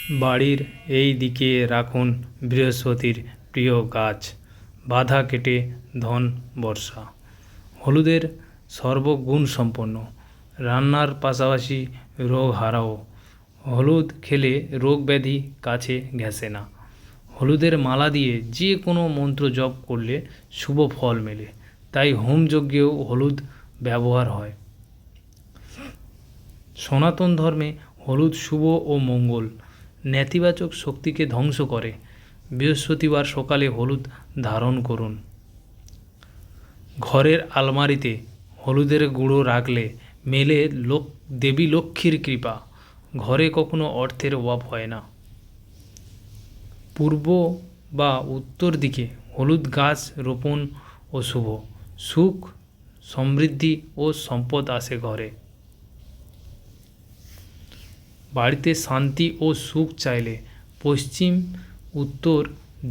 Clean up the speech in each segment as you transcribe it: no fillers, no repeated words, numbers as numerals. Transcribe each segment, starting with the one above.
বাড়ির এই দিকে রাখুন বৃহস্পতির প্রিয় গাছ, বাধা কেটে ধন বর্ষা। হলুদের সর্বগুণ সম্পন্ন, রান্নার পাশাপাশি রোগ হারাও। হলুদ খেলে রোগ ব্যাধি কাছে ঘেঁষে না। হলুদের মালা দিয়ে যে কোনো মন্ত্র জপ করলে শুভ ফল মেলে, তাই হোমযজ্ঞেও হলুদ ব্যবহার হয়। সনাতন ধর্মে হলুদ শুভ ও মঙ্গল, নেতিবাচক শক্তিকে ধ্বংস করে। বৃহস্পতিবার সকালে হলুদ ধারণ করুন। ঘরের আলমারিতে হলুদের গুঁড়ো রাখলে মেলে দেবী লক্ষ্মীর কৃপা, ঘরে কখনো অর্থের অভাব হয় না। পূর্ব বা উত্তর দিকে হলুদ গাছ রোপণ ও শুভ, সুখ সমৃদ্ধি ও সম্পদ আসে ঘরে। বাড়িতে শান্তি ও সুখ চাইলে পশ্চিম উত্তর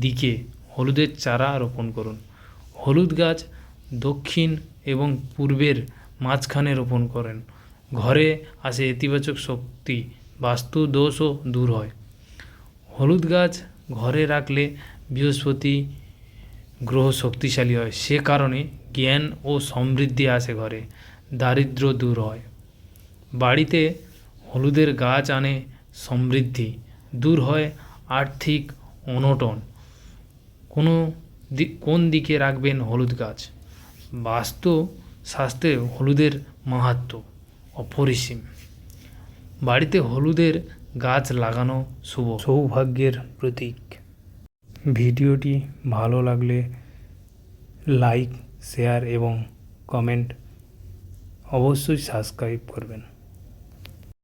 দিকে হলুদের চারা রোপণ করুন। হলুদ গাছ দক্ষিণ এবং পূর্বের মাঝখানে রোপণ করেন। ঘরে আসে ইতিবাচক শক্তি, বাস্তু দোষও দূর হয়। হলুদ গাছ ঘরে রাখলে বৃহস্পতি গ্রহ শক্তিশালী হয়, সে কারণে জ্ঞান ও সমৃদ্ধি আসে ঘরে, দারিদ্র দূর হয়। বাড়িতে হলুদের গাছ আনে সমৃদ্ধি, দূর হয় আর্থিক অনটন। কোন দিকে রাখবেন হলুদ গাছ? বাস্তু শাস্ত্রে হলুদের মাহাত্ম্য অপরিসীম। বাড়িতে হলুদের গাছ লাগানো শুভ, সৌভাগ্যের প্রতীক। ভিডিওটি ভালো লাগলে লাইক, শেয়ার এবং কমেন্ট অবশ্যই সাবস্ক্রাইব করবেন।